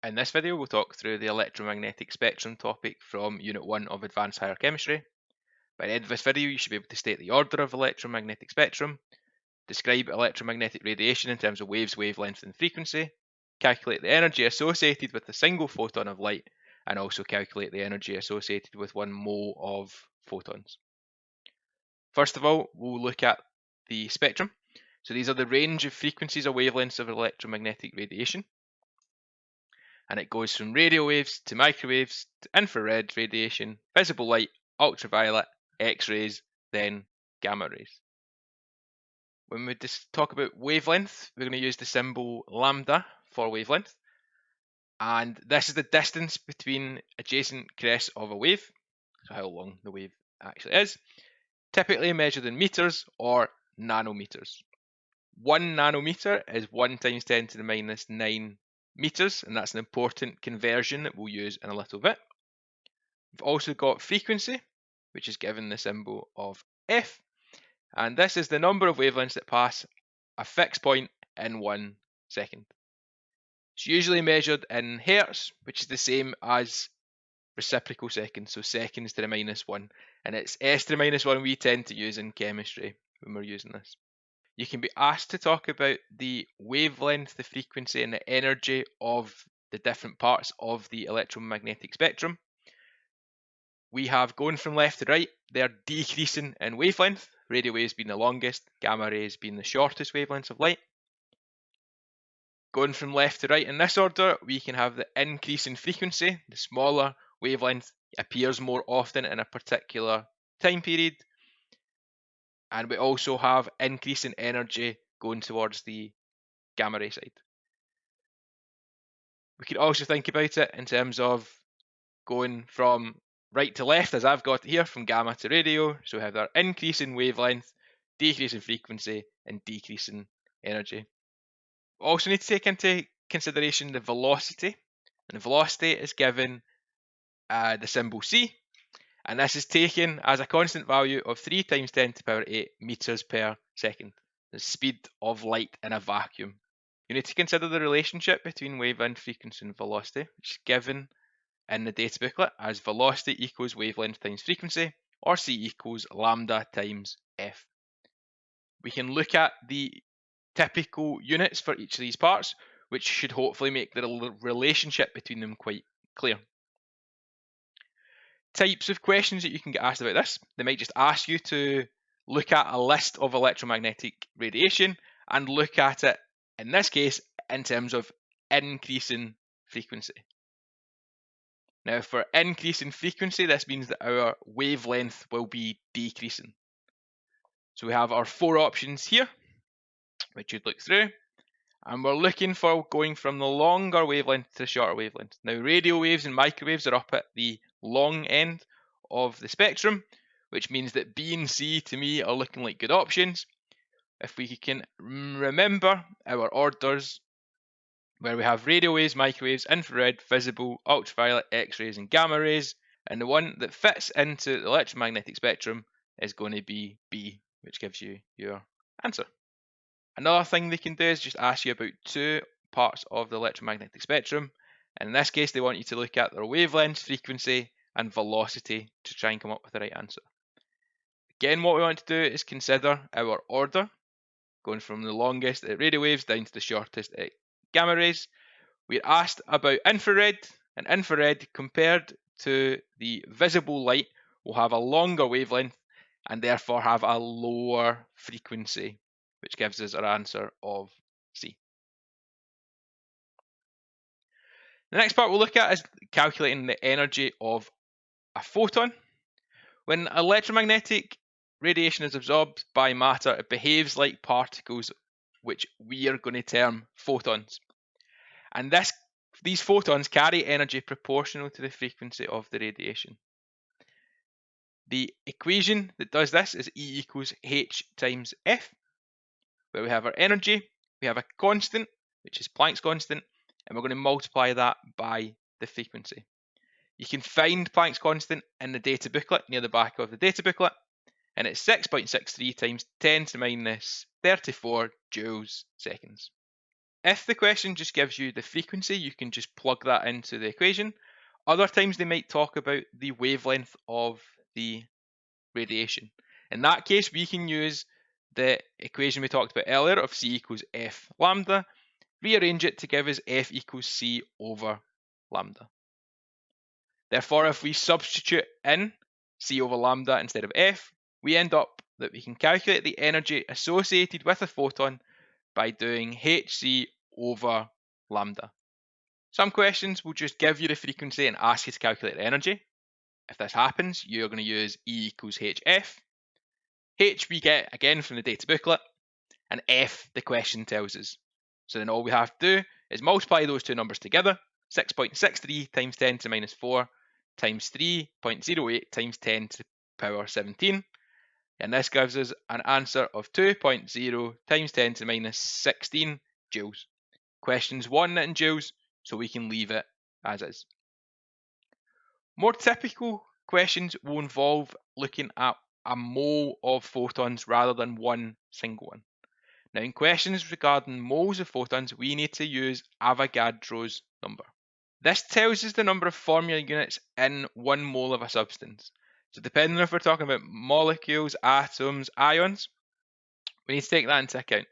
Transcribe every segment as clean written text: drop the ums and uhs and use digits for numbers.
In this video, we'll talk through the electromagnetic spectrum topic from Unit 1 of Advanced Higher Chemistry. By the end of this video, you should be able to state the order of electromagnetic spectrum, describe electromagnetic radiation in terms of waves, wavelength, and frequency, calculate the energy associated with a single photon of light, and also calculate the energy associated with 1 mole of photons. First of all, we'll look at the spectrum. So these are the range of frequencies or wavelengths of electromagnetic radiation. And it goes from radio waves to microwaves to infrared radiation, visible light, ultraviolet, X-rays, then gamma rays. When we just talk about wavelength, we're going to use the symbol lambda for wavelength. And this is the distance between adjacent crests of a wave, so how long the wave actually is, typically measured in meters or nanometers. 1 nanometer is 1 times 10 to the minus 9 meters, and that's an important conversion that we'll use in a little bit. We've also got frequency, which is given the symbol of F, and this is the number of wavelengths that pass a fixed point in 1 second. It's usually measured in hertz, which is the same as reciprocal seconds, so seconds to the minus 1, and it's s to the minus 1 we tend to use in chemistry when we're using this. You can be asked to talk about the wavelength, the frequency, and the energy of the different parts of the electromagnetic spectrum. We have, going from left to right, they're decreasing in wavelength, radio waves being the longest, gamma rays being the shortest wavelengths of light. Going from left to right in this order, we can have the increase in frequency. The smaller wavelength appears more often in a particular time period. And we also have increase in energy going towards the gamma ray side. We could also think about it in terms of going from right to left, as I've got here, from gamma to radio. So we have our increase in wavelength, decrease in frequency, and decrease in energy. We also need to take into consideration the velocity. And the velocity is given the symbol c. And this is taken as a constant value of 3 times 10 to the power 8 meters per second, the speed of light in a vacuum. You need to consider the relationship between wavelength, frequency, and velocity, which is given in the data booklet as velocity equals wavelength times frequency, or c equals lambda times f. We can look at the typical units for each of these parts, which should hopefully make the relationship between them quite clear. Types of questions that you can get asked about this. They might just ask you to look at a list of electromagnetic radiation and look at it, in this case, in terms of increasing frequency. Now, for increase in frequency, this means that our wavelength will be decreasing. So we have our 4 options here, which you'd look through, and we're looking for going from the longer wavelength to the shorter wavelength. Now, radio waves and microwaves are up at the long end of the spectrum, which means that B and C to me are looking like good options. If we can remember our orders, where we have radio waves, microwaves, infrared, visible, ultraviolet, X-rays, and gamma rays, and the one that fits into the electromagnetic spectrum is going to be B, which gives you your answer. Another thing they can do is just ask you about 2 parts of the electromagnetic spectrum. And in this case, they want you to look at their wavelength, frequency, and velocity to try and come up with the right answer. Again, what we want to do is consider our order, going from the longest at radio waves down to the shortest at gamma rays. We're asked about infrared, and infrared compared to the visible light will have a longer wavelength and therefore have a lower frequency, which gives us our answer of C. The next part we'll look at is calculating the energy of a photon. When electromagnetic radiation is absorbed by matter, it behaves like particles, which we are going to term photons. And these photons carry energy proportional to the frequency of the radiation. The equation that does this is E equals h times F, where we have our energy, we have a constant, which is Planck's constant, and we're going to multiply that by the frequency. You can find Planck's constant in the data booklet, near the back of the data booklet, and it's 6.63 times 10 to the minus 34 joules seconds. If the question just gives you the frequency, you can just plug that into the equation. Other times they might talk about the wavelength of the radiation. In that case, we can use the equation we talked about earlier of C equals F lambda, rearrange it to give us F equals C over lambda. Therefore, if we substitute in C over lambda instead of F, we end up that we can calculate the energy associated with a photon by doing hc over lambda. Some questions will just give you the frequency and ask you to calculate the energy. If this happens, you're going to use E equals hf. H we get again from the data booklet, and F the question tells us. So then all we have to do is multiply those two numbers together, 6.63 times 10 to the minus 4 times 3.08 times 10 to the power 17. And this gives us an answer of 2.0 times 10 to the minus 16 joules. Question's 1 in joules, so we can leave it as is. More typical questions will involve looking at a mole of photons rather than one single one. Now, in questions regarding moles of photons, we need to use Avogadro's number. This tells us the number of formula units in 1 mole of a substance. So depending if we're talking about molecules, atoms, ions, we need to take that into account.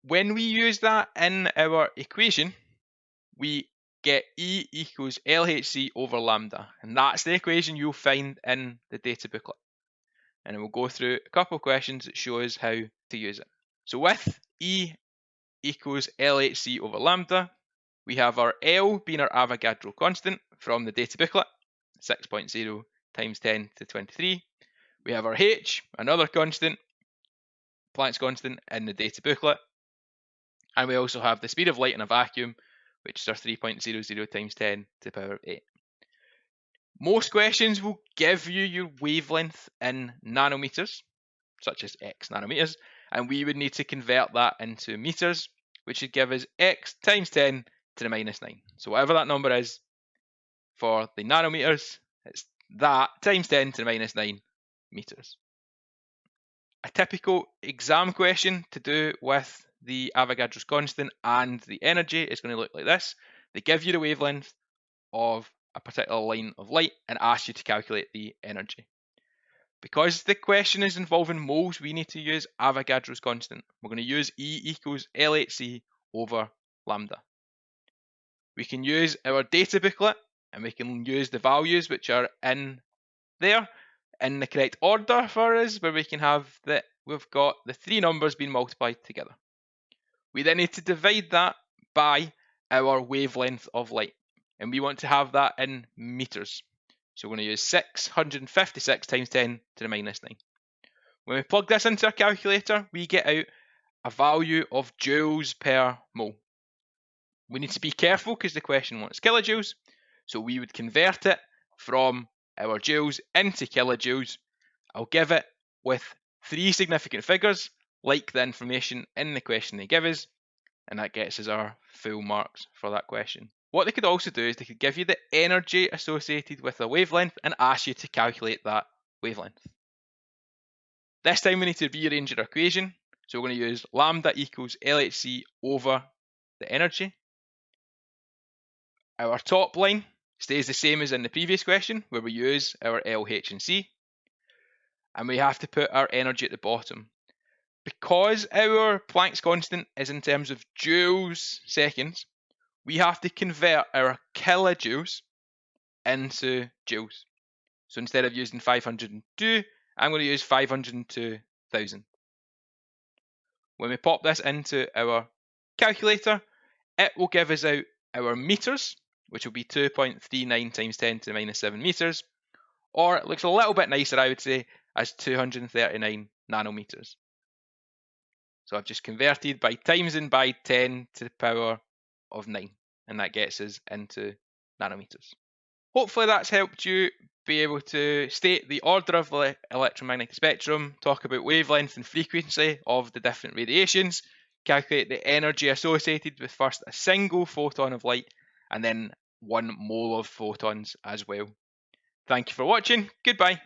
When we use that in our equation, we get E equals LHC over lambda, and that's the equation you'll find in the data booklet. And we'll go through a couple of questions that show us how to use it. So with E equals LHC over lambda, we have our L being our Avogadro constant from the data booklet, 6.0 times 10 to 23. We have our H, another constant, Planck's constant in the data booklet. And we also have the speed of light in a vacuum, which is our 3.00 times 10 to the power of 8. Most questions will give you your wavelength in nanometers, such as X nanometers, and we would need to convert that into meters, which would give us X times 10 to the minus 9. So whatever that number is for the nanometers, it's that times 10 to the minus 9 meters. A typical exam question to do with the Avogadro's constant and the energy is going to look like this. They give you the wavelength of a particular line of light and ask you to calculate the energy. Because the question is involving moles, we need to use Avogadro's constant. We're going to use E equals LHC over lambda. We can use our data booklet and we can use the values which are in there in the correct order for us, where we can have that we've got the three numbers being multiplied together. We then need to divide that by our wavelength of light, and we want to have that in meters. So we're going to use 656 times 10 to the minus 9. When we plug this into our calculator, we get out a value of joules per mole. We need to be careful because the question wants kilojoules, so we would convert it from our joules into kilojoules. I'll give it with 3 significant figures, like the information in the question they give us, and that gets us our full marks for that question. What they could also do is they could give you the energy associated with a wavelength and ask you to calculate that wavelength. This time we need to rearrange our equation, so we're going to use lambda equals LHC over the energy. Our top line stays the same as in the previous question, where we use our L, H, and C. And we have to put our energy at the bottom. Because our Planck's constant is in terms of joules seconds, we have to convert our kilojoules into joules. So instead of using 502, I'm going to use 502,000. When we pop this into our calculator, it will give us out our meters, which will be 2.39 times 10 to the minus 7 meters, or it looks a little bit nicer, I would say, as 239 nanometers. So I've just converted by times and by 10 to the power of 9, and that gets us into nanometers. Hopefully that's helped you be able to state the order of the electromagnetic spectrum, talk about wavelength and frequency of the different radiations, calculate the energy associated with first a single photon of light and then 1 mole of photons as well. Thank you for watching. Goodbye.